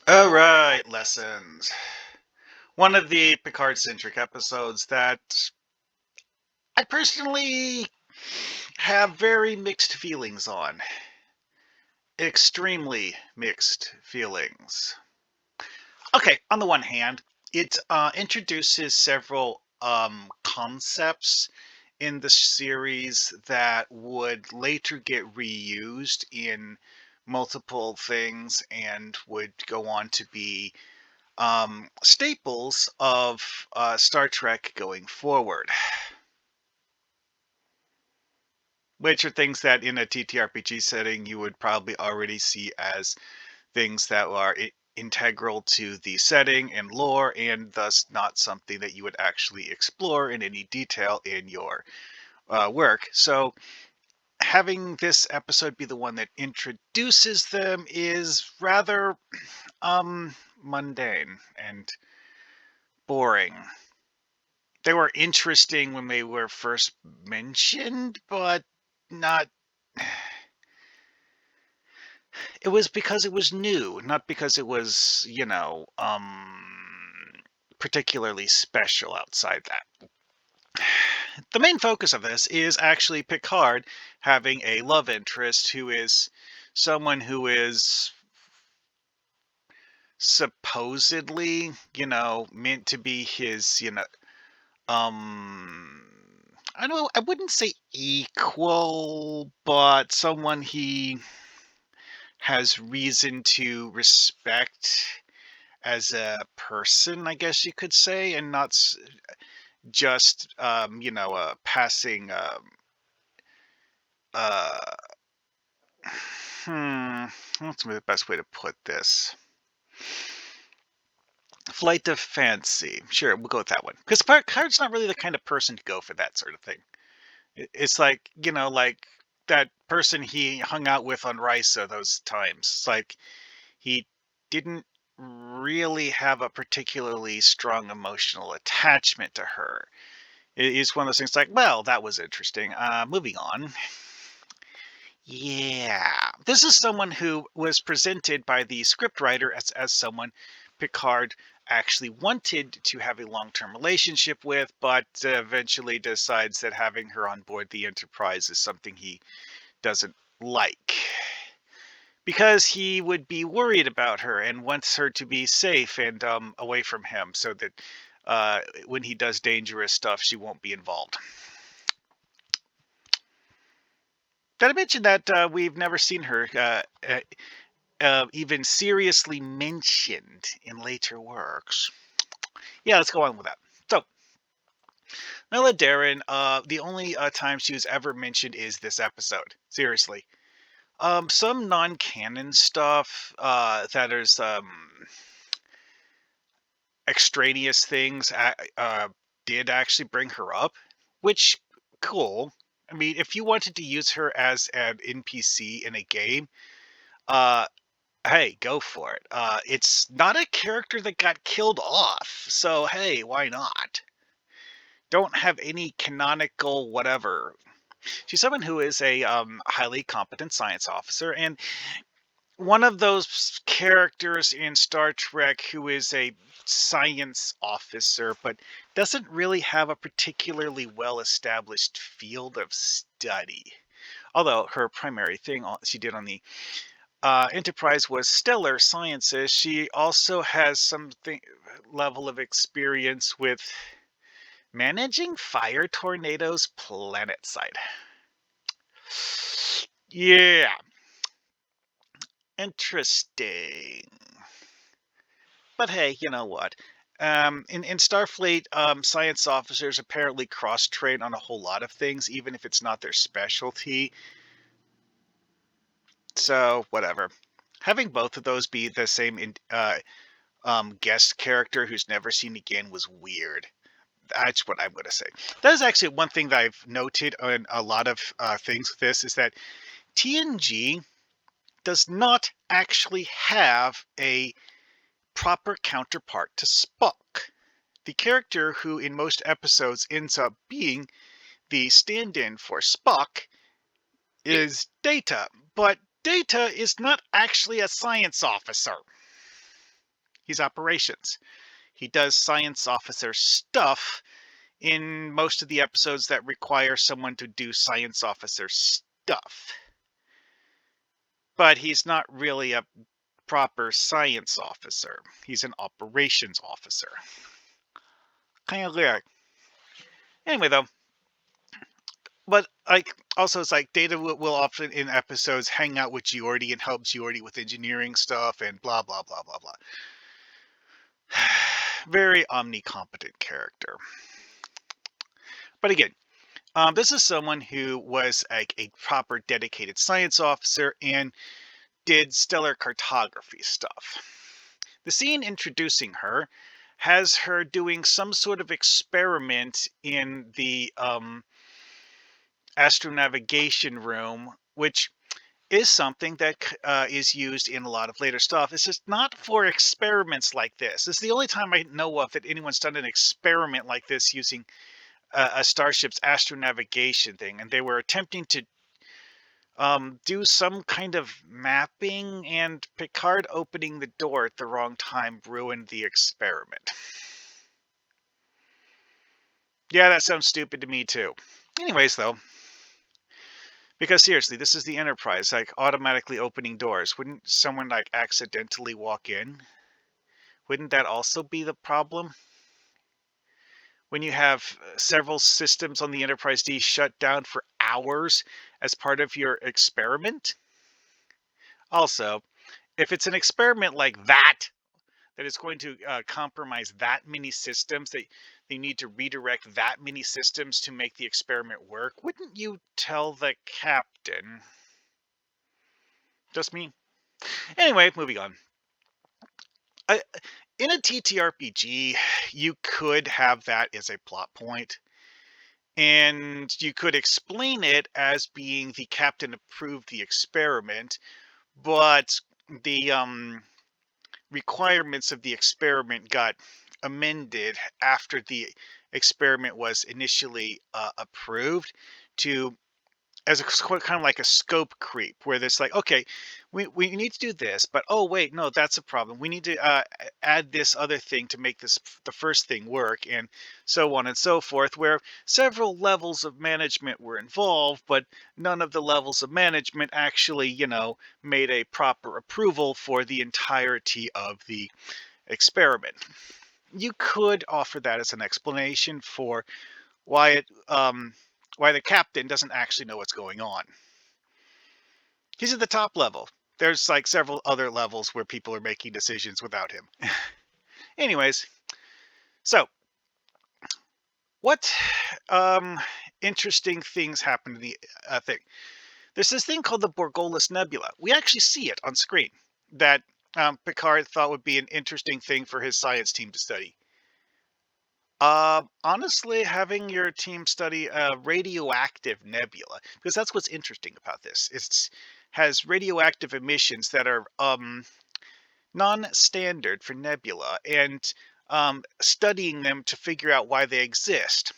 All right, lessons. One of the Picard-centric episodes that I personally have very mixed feelings on. Extremely mixed feelings. Okay, on the one hand, it introduces several concepts in the series that would later get reused in multiple things and would go on to be staples of Star Trek going forward, which are things that in a TTRPG setting you would probably already see as things that are integral to the setting and lore, and thus not something that you would actually explore in any detail in your work. So, having this episode be the one that introduces them is rather mundane and boring. They were interesting when they were first mentioned, but not. It was because it was new, not because it was, particularly special outside that. The main focus of this is actually Picard having a love interest who is someone who is supposedly, meant to be his, um I don't know, I wouldn't say equal, but someone he has reason to respect as a person, I guess you could say, and not just a passing uh what's the best way to put this? Flight of fancy. Sure, we'll go with that one. Because Picard's not really the kind of person to go for that sort of thing. It's like, like that person he hung out with on Risa those times. It's like he didn't really have a particularly strong emotional attachment to her. It's one of those things like, well, that was interesting. Moving on. Yeah. This is someone who was presented by the scriptwriter as someone Picard actually wanted to have a long-term relationship with, but eventually decides that having her on board the Enterprise is something he doesn't like. Because he would be worried about her and wants her to be safe and away from him so that when he does dangerous stuff, she won't be involved. Did I mention that we've never seen her even seriously mentioned in later works? Yeah, let's go on with that. So, Nella Darren, the only time she was ever mentioned is this episode. Seriously. Some non-canon stuff that is extraneous things did actually bring her up, which cool. I mean, if you wanted to use her as an NPC in a game, uh, hey, go for it. It's not a character that got killed off, so hey, why not? Don't have any canonical whatever. She's someone who is a highly competent science officer, and one of those characters in Star Trek who is a science officer, but doesn't really have a particularly well established field of study. Although her primary thing she did on the Enterprise was stellar sciences, she also has some level of experience with managing fire tornadoes planet side. Yeah, interesting. But hey, you know what? In Starfleet, science officers apparently cross-train on a whole lot of things, even if it's not their specialty. So, whatever. Having both of those be the same guest character who's never seen again was weird. That's what I'm going to say. That is actually one thing that I've noted on a lot of things with this is that TNG does not actually have a proper counterpart to Spock. The character who in most episodes ends up being the stand-in for Spock is Data, but Data is not actually a science officer. He's operations. He does science officer stuff in most of the episodes that require someone to do science officer stuff. But he's not really a proper science officer. He's an operations officer. Kind of weird. Anyway, though, but like also it's like Data will often in episodes hang out with Geordi and help Geordi with engineering stuff and blah blah blah blah blah. Very omnicompetent character. But again, this is someone who was like a proper dedicated science officer and did stellar cartography stuff. The scene introducing her has her doing some sort of experiment in the astronavigation room, which is something that is used in a lot of later stuff. It's just not for experiments like this. It's the only time I know of that anyone's done an experiment like this using a starship's astronavigation thing, and they were attempting to do some kind of mapping, and Picard opening the door at the wrong time ruined the experiment. Yeah, that sounds stupid to me too. Anyways, though, because seriously, this is the Enterprise, like automatically opening doors. Wouldn't someone like accidentally walk in? Wouldn't that also be the problem? When you have several systems on the Enterprise D shut down for hours as part of your experiment? Also, if it's an experiment like that, that is going to compromise that many systems, that they need to redirect that many systems to make the experiment work, wouldn't you tell the captain? Just me? Anyway, moving on. In a TTRPG, you could have that as a plot point, and you could explain it as being the captain approved the experiment, but the requirements of the experiment got amended after the experiment was initially approved to as a kind of like a scope creep where there's like, okay, we need to do this, but oh wait, no, that's a problem. We need to add this other thing to make this the first thing work, and so on and so forth, where several levels of management were involved, but none of the levels of management actually, made a proper approval for the entirety of the experiment. You could offer that as an explanation for why the captain doesn't actually know what's going on. He's at the top level. There's like several other levels where people are making decisions without him. Anyways, so what interesting things happen to the thing? There's this thing called the Borgolus Nebula. We actually see it on screen that Picard thought would be an interesting thing for his science team to study. Honestly, having your team study a radioactive nebula, because that's what's interesting about this. It has radioactive emissions that are non-standard for nebula, and studying them to figure out why they exist.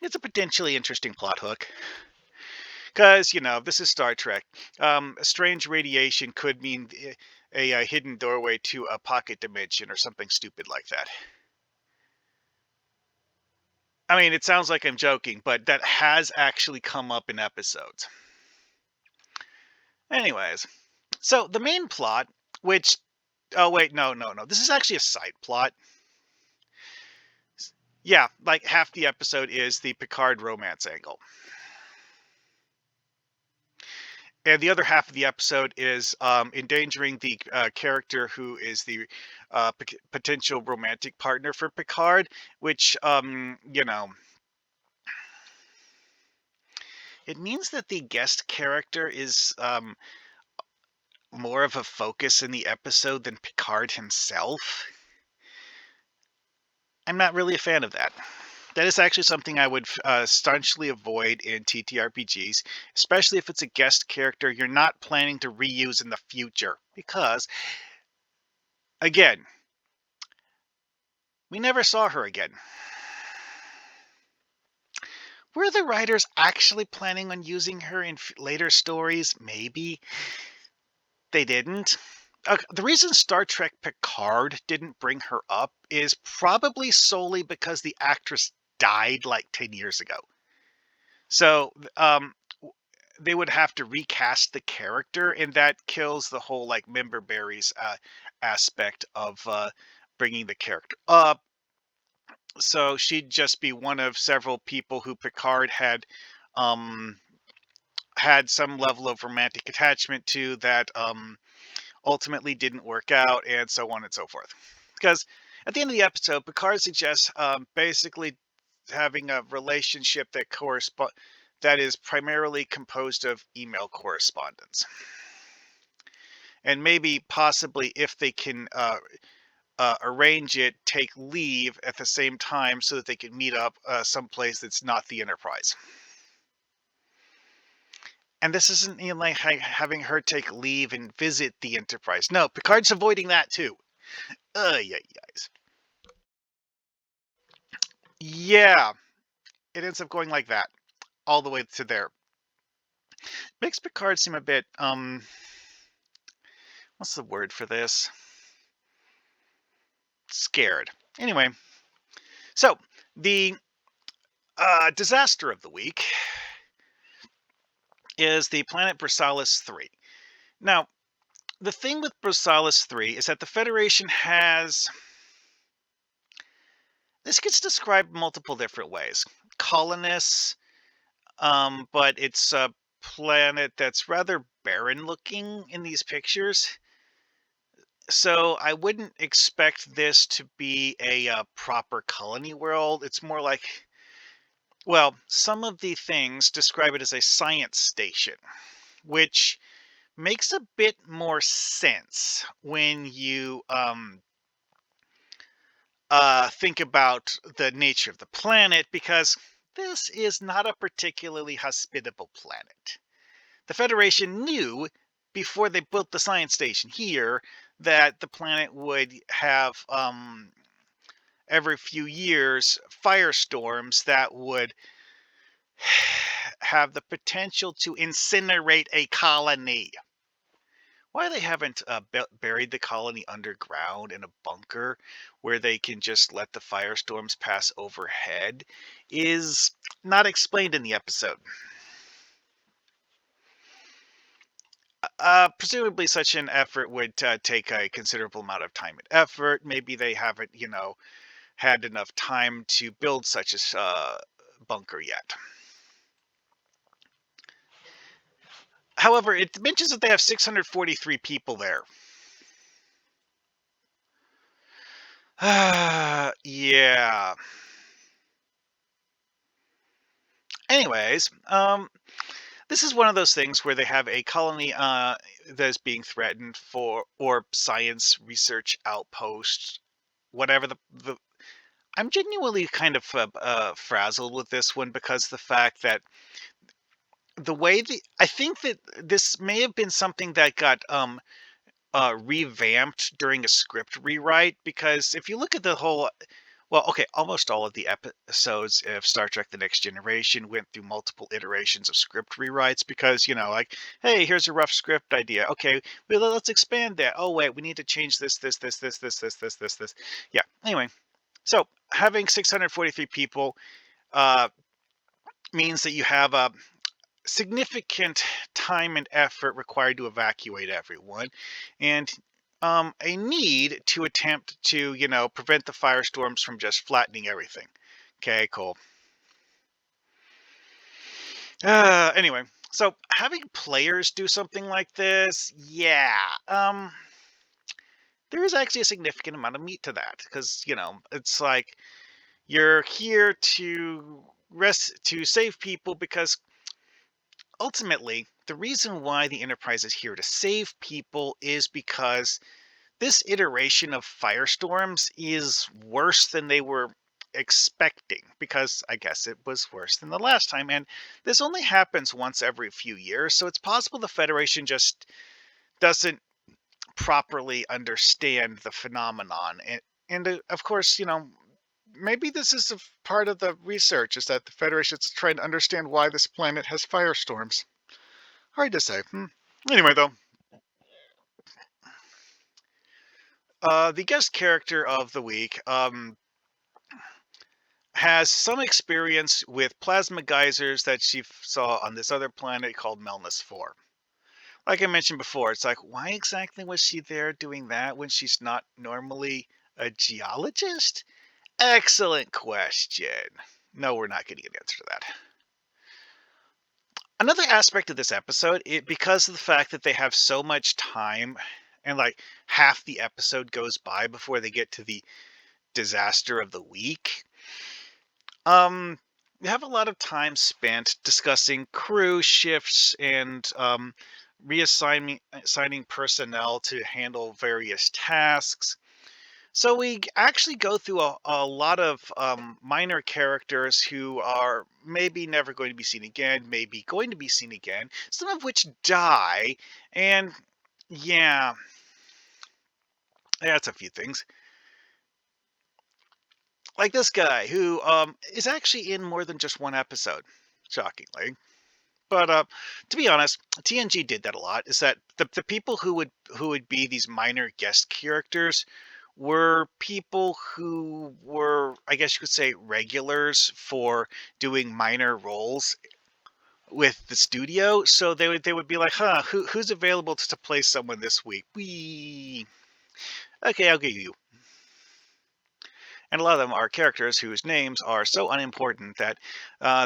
It's a potentially interesting plot hook. Because, this is Star Trek. Strange radiation could mean a hidden doorway to a pocket dimension or something stupid like that. I mean, it sounds like I'm joking, but that has actually come up in episodes. Anyways, so the main plot, which... Oh, wait, no. This is actually a side plot. Yeah, like half the episode is the Picard romance angle. And the other half of the episode is endangering the character who is the potential romantic partner for Picard, which, it means that the guest character is more of a focus in the episode than Picard himself. I'm not really a fan of that. That is actually something I would staunchly avoid in TTRPGs, especially if it's a guest character you're not planning to reuse in the future. Because, again, we never saw her again. Were the writers actually planning on using her in later stories? Maybe. They didn't. The reason Star Trek Picard didn't bring her up is probably solely because the actress died like 10 years ago. So, they would have to recast the character, and that kills the whole like member berries aspect of bringing the character up. So she'd just be one of several people who Picard um, had some level of romantic attachment to that ultimately didn't work out, and so on and so forth. Because at the end of the episode, Picard suggests basically having a relationship that is primarily composed of email correspondence, and maybe possibly if they can arrange it, take leave at the same time so that they can meet up someplace that's not the Enterprise. And this isn't like having her take leave and visit the Enterprise. No, Picard's avoiding that too. Yeah, guys. Yeah, it ends up going like that all the way to there. Makes Picard seem a bit what's the word for this? Scared. Anyway, so the disaster of the week is the planet Brsalis 3. Now, the thing with Brsalis 3 is that the Federation has. This gets described multiple different ways. Colonists, but it's a planet that's rather barren looking in these pictures. So I wouldn't expect this to be a proper colony world. It's more like, well, some of the things describe it as a science station, which makes a bit more sense when you think about the nature of the planet, because this is not a particularly hospitable planet. The Federation knew before they built the science station here that the planet would have every few years firestorms that would have the potential to incinerate a colony. Why they haven't buried the colony underground in a bunker where they can just let the firestorms pass overhead is not explained in the episode. Presumably, such an effort would take a considerable amount of time and effort. Maybe they haven't, had enough time to build such a bunker yet. However, it mentions that they have 643 people there. Yeah. Anyways, this is one of those things where they have a colony that is being threatened for, or science research outpost, whatever the. I'm genuinely kind of frazzled with this one because the fact that I think that this may have been something that got revamped during a script rewrite, because if you look at the whole, well, okay, almost all of the episodes of Star Trek The Next Generation went through multiple iterations of script rewrites because, like, hey, here's a rough script idea. Okay, well, let's expand that. Oh, wait, we need to change this. Yeah, anyway, so having 643 people means that you have a significant time and effort required to evacuate everyone, and a need to attempt to, prevent the firestorms from just flattening everything. Okay, cool. Anyway, so having players do something like this, yeah, there is actually a significant amount of meat to that, because, it's like you're here to save people, because ultimately, the reason why the Enterprise is here to save people is because this iteration of firestorms is worse than they were expecting, because I guess it was worse than the last time. And this only happens once every few years, so it's possible the Federation just doesn't properly understand the phenomenon. And of course, maybe this is a part of the research, is that the Federation's trying to understand why this planet has firestorms. Hard to say. Anyway, though, The guest character of the week has some experience with plasma geysers that she saw on this other planet called Melnus 4. Like I mentioned before, it's like, why exactly was she there doing that when she's not normally a geologist? Excellent question. No, we're not getting an answer to that. Another aspect of this episode, because of the fact that they have so much time and like half the episode goes by before they get to the disaster of the week, um, we have a lot of time spent discussing crew shifts and assigning personnel to handle various tasks. So we actually go through a lot of minor characters who are maybe never going to be seen again, maybe going to be seen again, some of which die. And yeah, that's a few things. Like this guy who is actually in more than just one episode, shockingly. But to be honest, TNG did that a lot. Is that the people who would be these minor guest characters were people who were, I guess you could say, regulars for doing minor roles with the studio. So they would be like, huh, who's available to play someone this week? Okay, I'll get you. And a lot of them are characters whose names are so unimportant that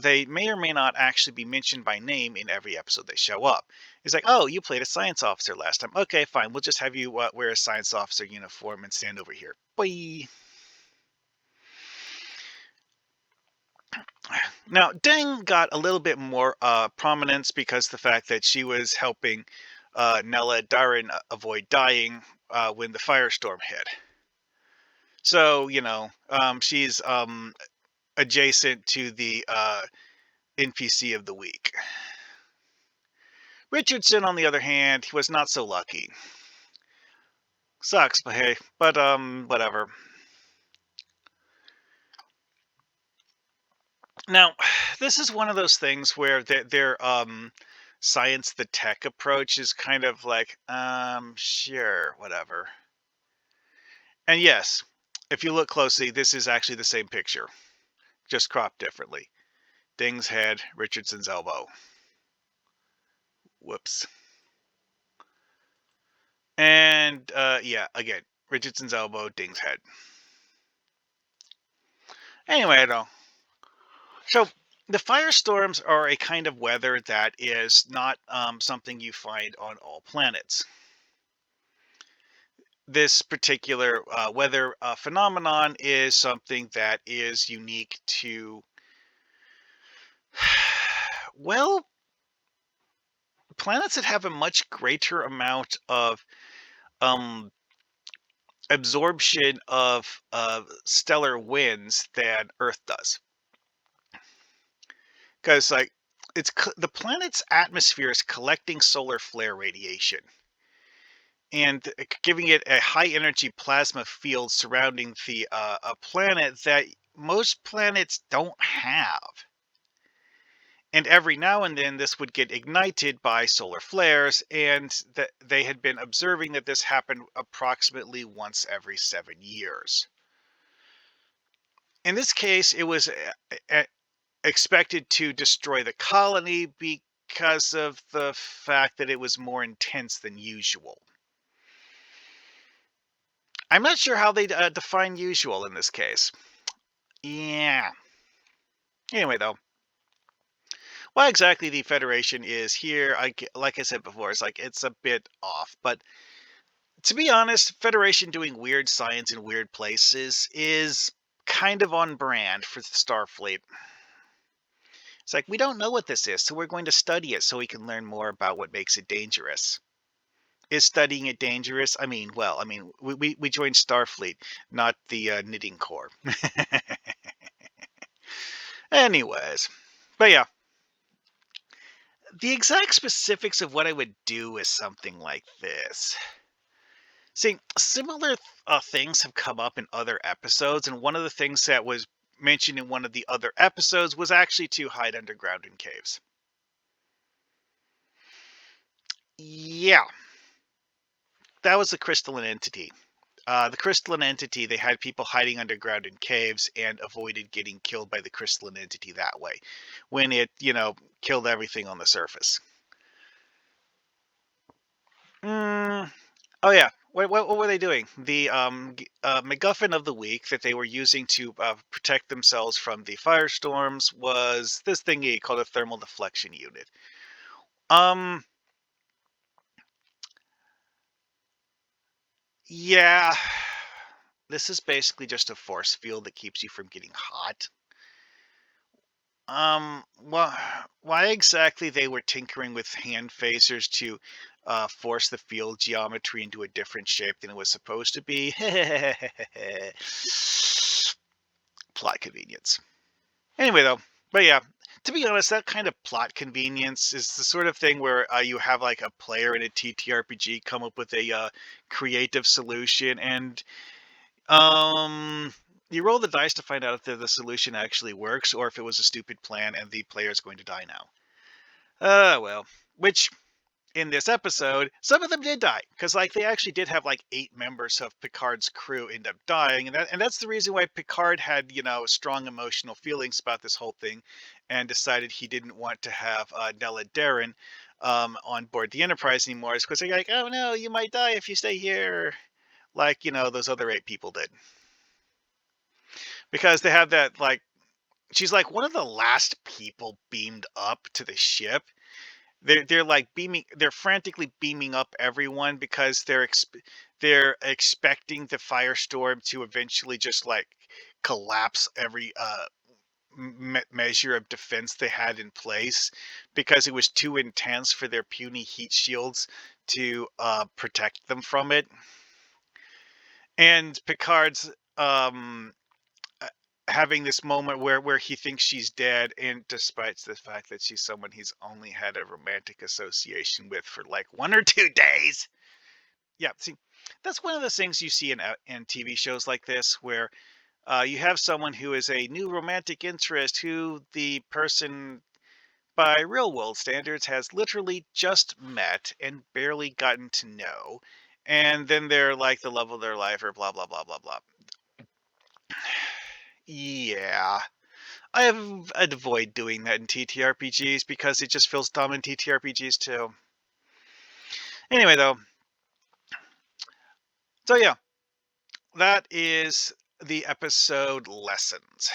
they may or may not actually be mentioned by name in every episode they show up. It's like, oh, you played a science officer last time. Okay, fine. We'll just have you wear a science officer uniform and stand over here. Bye. Now, Deng got a little bit more prominence because the fact that she was helping Nella Darren avoid dying when the firestorm hit. So, she's adjacent to the NPC of the week. Richardson, on the other hand, he was not so lucky. Sucks, but hey, whatever. Now, this is one of those things where their science the tech approach is kind of like, sure, whatever. And yes, if you look closely, this is actually the same picture, just cropped differently. Ding's head, Richardson's elbow. Whoops. And yeah, again, Richardson's elbow, Ding's head. Anyway, I don't. So the firestorms are a kind of weather that is not something you find on all planets. This particular weather phenomenon is something that is unique to, well, planets that have a much greater amount of um, absorption of stellar winds than Earth does. Because, like, the planet's atmosphere is collecting solar flare radiation and giving it a high energy plasma field surrounding the a planet that most planets don't have. And every now and then, this would get ignited by solar flares, and that they had been observing that this happened approximately once every 7 years. In this case, it was expected to destroy the colony because of the fact that it was more intense than usual. I'm not sure how they define usual in this case. Yeah. Anyway, though, why exactly the Federation is here, like I said before, it's a bit off. But to be honest, Federation doing weird science in weird places is kind of on brand for the Starfleet. It's like, we don't know what this is, so we're going to study it so we can learn more about what makes it dangerous. Is studying it dangerous? We joined Starfleet, not the Knitting Corps. Anyways, but yeah, the exact specifics of what I would do is something like this. See, similar things have come up in other episodes, and one of the things that was mentioned in one of the other episodes was actually to hide underground in caves. Yeah, that was a crystalline entity. the crystalline entity, they had people hiding underground in caves and avoided getting killed by the crystalline entity that way when it, killed everything on the surface. Mm, oh, yeah. What were they doing? The MacGuffin of the week that they were using to protect themselves from the firestorms was this thingy called a thermal deflection unit. Um, yeah. This is basically just a force field that keeps you from getting hot. Well, why exactly they were tinkering with hand phasers to force the field geometry into a different shape than it was supposed to be? Plot convenience. Anyway, though, but yeah, to be honest, that kind of plot convenience is the sort of thing where you have like a player in a TTRPG come up with a creative solution, and you roll the dice to find out if the solution actually works or if it was a stupid plan and the player is going to die now. Well, which in this episode, some of them did die because like they actually did have like 8 members of Picard's crew end up dying, and that's the reason why Picard had strong emotional feelings about this whole thing, and decided he didn't want to have Nella Darren on board the Enterprise anymore. Is because they're like, oh no, you might die if you stay here, like those other 8 people did, because they have that like she's like one of the last people beamed up to the ship. They're like beaming. They're frantically beaming up everyone because they're expecting the firestorm to eventually just like collapse every measure of defense they had in place because it was too intense for their puny heat shields to protect them from it. And Picard's um uh, having this moment where he thinks she's dead, and despite the fact that she's someone he's only had a romantic association with for like 1 or 2 days. Yeah, see, that's one of the things you see in TV shows like this, where you have someone who is a new romantic interest who the person by real world standards has literally just met and barely gotten to know, and then they're like the love of their life or blah blah blah blah blah. Yeah, I'd avoid doing that in TTRPGs because it just feels dumb in TTRPGs too. Anyway, though, so yeah, that is the episode lessons.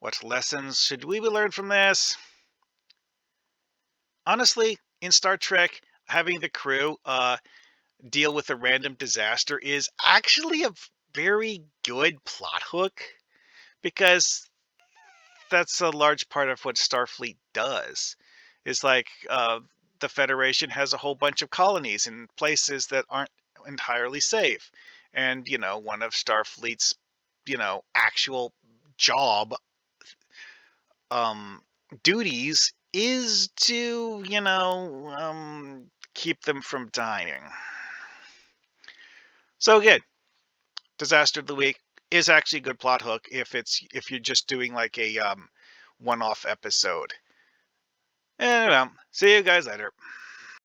What lessons should we learn from this? Honestly, in Star Trek, having the crew deal with a random disaster is actually a very good plot hook because that's a large part of what Starfleet does. Is like the Federation has a whole bunch of colonies in places that aren't entirely safe, and one of Starfleet's actual job um, duties is to keep them from dying. So again, disaster of the week is actually a good plot hook if you're just doing like a one-off episode. And see you guys later.